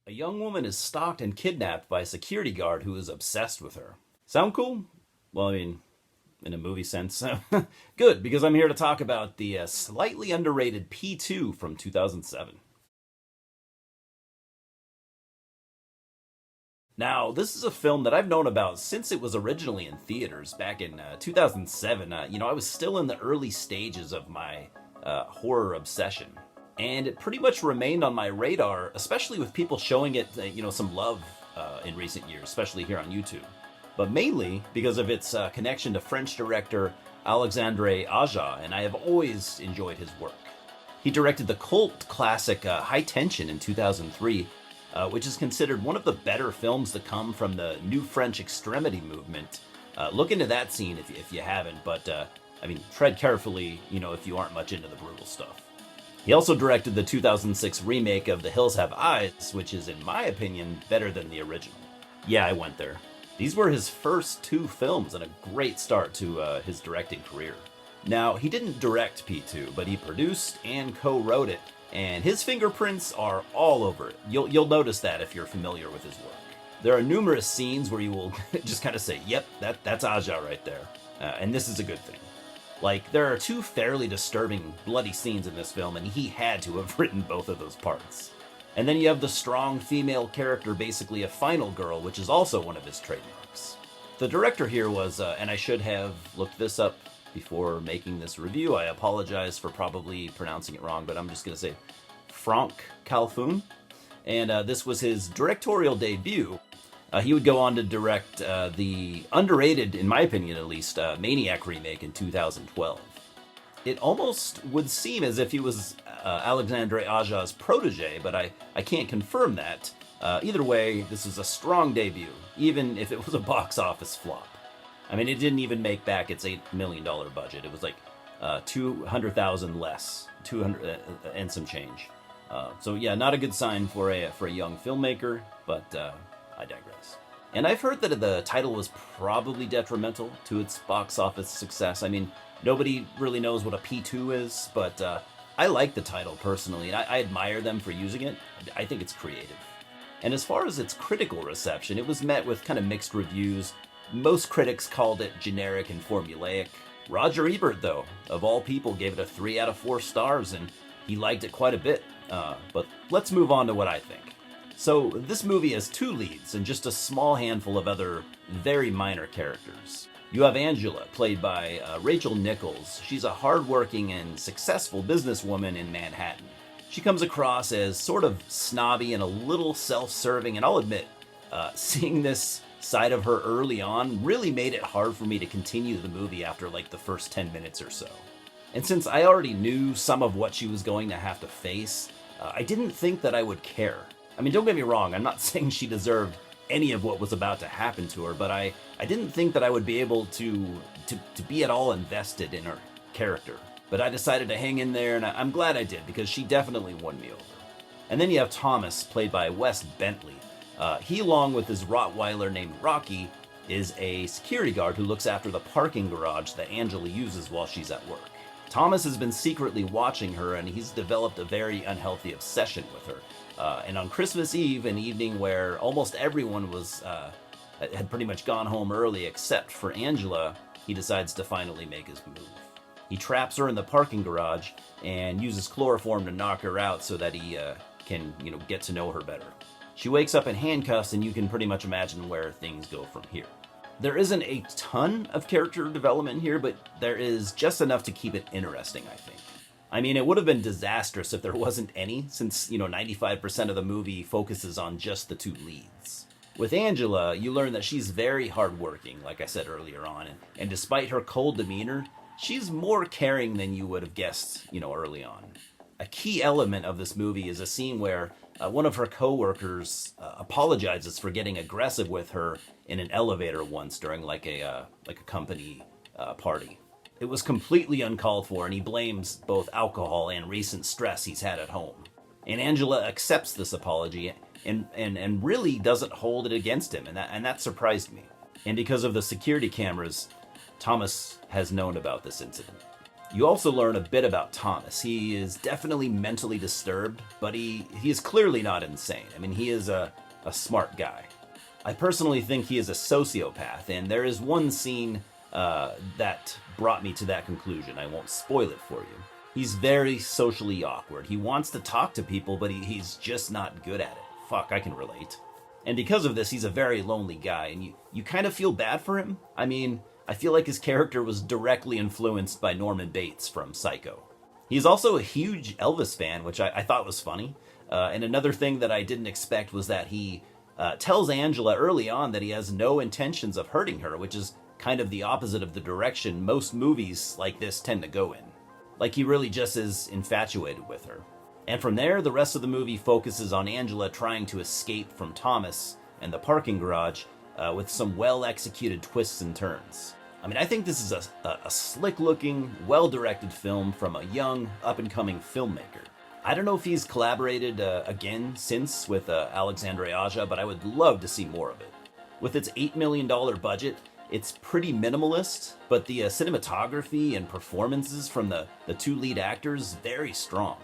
A young woman is stalked and kidnapped by a security guard who is obsessed with her. Sound cool? Well, I mean, in a movie sense. Good, because I'm here to talk about the slightly underrated P2 from 2007. Now, this is a film that I've known about since it was originally in theaters back in 2007. I was still in the early stages of my horror obsession. And it pretty much remained on my radar, especially with people showing it, some love in recent years, especially here on YouTube. But mainly because of its connection to French director Alexandre Aja, and I have always enjoyed his work. He directed the cult classic High Tension in 2003, which is considered one of the better films to come from the new French extremity movement. Look into that scene if you haven't, but tread carefully, if you aren't much into the brutal stuff. He also directed the 2006 remake of The Hills Have Eyes, which is, in my opinion, better than the original. Yeah, I went there. These were his first two films and a great start to his directing career. Now, he didn't direct P2, but he produced and co-wrote it, and his fingerprints are all over it. You'll notice that if you're familiar with his work. There are numerous scenes where you will just kind of say, yep, that's Aja right there. And this is a good thing. Like, there are two fairly disturbing, bloody scenes in this film, and he had to have written both of those parts. And then you have the strong female character, basically a final girl, which is also one of his trademarks. The director here was, and I should have looked this up before making this review. I apologize for probably pronouncing it wrong, but I'm just going to say Franck Khalfoun. And this was his directorial debut. He would go on to direct the underrated, in my opinion at least, Maniac remake in 2012. It almost would seem as if he was Alexandre Aja's protege, but I can't confirm that. Either way, this is a strong debut, even if it was a box office flop. I mean, it didn't even make back its $8 million budget. It was like 200,000 less, 200 and some change. So yeah, not a good sign for a young filmmaker, but I digress. And I've heard that the title was probably detrimental to its box office success. I mean, nobody really knows what a P2 is, but I like the title personally, and I admire them for using it. I think it's creative. And as far as its critical reception, it was met with kind of mixed reviews. Most critics called it generic and formulaic. Roger Ebert, though, of all people, gave it a 3 out of 4 stars, and he liked it quite a bit. But let's move on to what I think. So, this movie has 2 leads and just a small handful of other very minor characters. You have Angela, played by Rachel Nichols. She's a hardworking and successful businesswoman in Manhattan. She comes across as sort of snobby and a little self-serving, and I'll admit, seeing this side of her early on really made it hard for me to continue the movie after like the first 10 minutes or so. And since I already knew some of what she was going to have to face, I didn't think that I would care. I mean, don't get me wrong, I'm not saying she deserved any of what was about to happen to her, but I didn't think that I would be able to be at all invested in her character. But I decided to hang in there, and I'm glad I did, because she definitely won me over. And then you have Thomas, played by Wes Bentley. He, along with his Rottweiler named Rocky, is a security guard who looks after the parking garage that Angela uses while she's at work. Thomas has been secretly watching her, and he's developed a very unhealthy obsession with her. And on Christmas Eve, an evening where almost everyone had pretty much gone home early except for Angela, he decides to finally make his move. He traps her in the parking garage and uses chloroform to knock her out so that he can, get to know her better. She wakes up in handcuffs, and you can pretty much imagine where things go from here. There isn't a ton of character development here, but there is just enough to keep it interesting, I think. I mean, it would have been disastrous if there wasn't any, since, 95% of the movie focuses on just the 2 leads. With Angela, you learn that she's very hardworking, like I said earlier on, and despite her cold demeanor, she's more caring than you would have guessed, early on. A key element of this movie is a scene where one of her co-workers apologizes for getting aggressive with her in an elevator once during like a company party. It was completely uncalled for, and he blames both alcohol and recent stress he's had at home. And Angela accepts this apology and really doesn't hold it against him, and that surprised me. And because of the security cameras, Thomas has known about this incident. You also learn a bit about Thomas. He is definitely mentally disturbed, but he is clearly not insane. I mean, he is a smart guy. I personally think he is a sociopath, and there is one scene that brought me to that conclusion. I won't spoil it for you. He's very socially awkward. He wants to talk to people, but he's just not good at it. Fuck, I can relate. And because of this, he's a very lonely guy, and you kind of feel bad for him. I mean, I feel like his character was directly influenced by Norman Bates from Psycho. He's also a huge Elvis fan, which I thought was funny. And another thing that I didn't expect was that he tells Angela early on that he has no intentions of hurting her, which is kind of the opposite of the direction most movies like this tend to go in. Like, he really just is infatuated with her. And from there, the rest of the movie focuses on Angela trying to escape from Thomas and the parking garage with some well-executed twists and turns. I mean, I think this is a slick-looking, well-directed film from a young, up-and-coming filmmaker. I don't know if he's collaborated again since with Alexandre Aja, but I would love to see more of it. With its $8 million budget, it's pretty minimalist, but the cinematography and performances from the two lead actors very strong.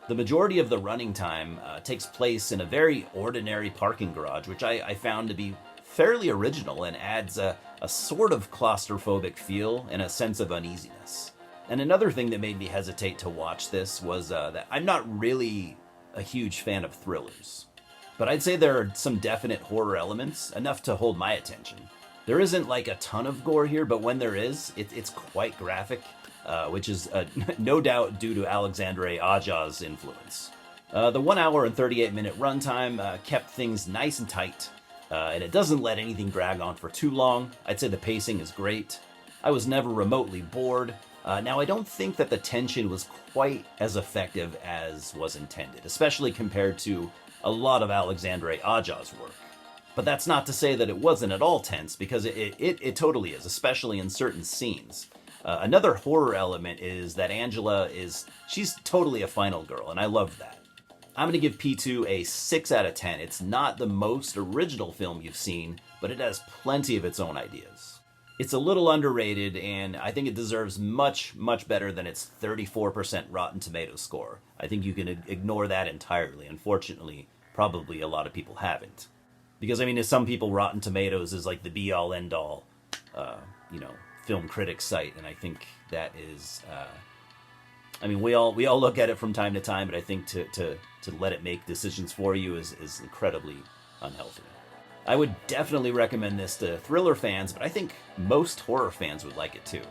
The majority of the running time takes place in a very ordinary parking garage, which I found to be fairly original and adds a sort of claustrophobic feel and a sense of uneasiness. And another thing that made me hesitate to watch this was that I'm not really a huge fan of thrillers. But I'd say there are some definite horror elements, enough to hold my attention. There isn't like a ton of gore here, but when there is, it's quite graphic, which is no doubt due to Alexandre Aja's influence. The 1 hour and 38 minute runtime kept things nice and tight, and it doesn't let anything drag on for too long. I'd say the pacing is great. I was never remotely bored. Now, I don't think that the tension was quite as effective as was intended, especially compared to a lot of Alexandre Aja's work. But that's not to say that it wasn't at all tense, because it totally is, especially in certain scenes. Another horror element is that Angela she's totally a final girl, and I love that. I'm going to give P2 a 6 out of 10. It's not the most original film you've seen, but it has plenty of its own ideas. It's a little underrated, and I think it deserves much, much better than its 34% Rotten Tomatoes score. I think you can ignore that entirely. Unfortunately, probably a lot of people haven't. Because, I mean, to some people, Rotten Tomatoes is like the be-all, end-all, film critic site, and I think that is... I mean, we all look at it from time to time, but I think to let it make decisions for you is incredibly unhealthy. I would definitely recommend this to thriller fans, but I think most horror fans would like it too.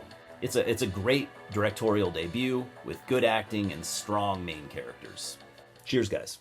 It's a great directorial debut with good acting and strong main characters. Cheers, guys.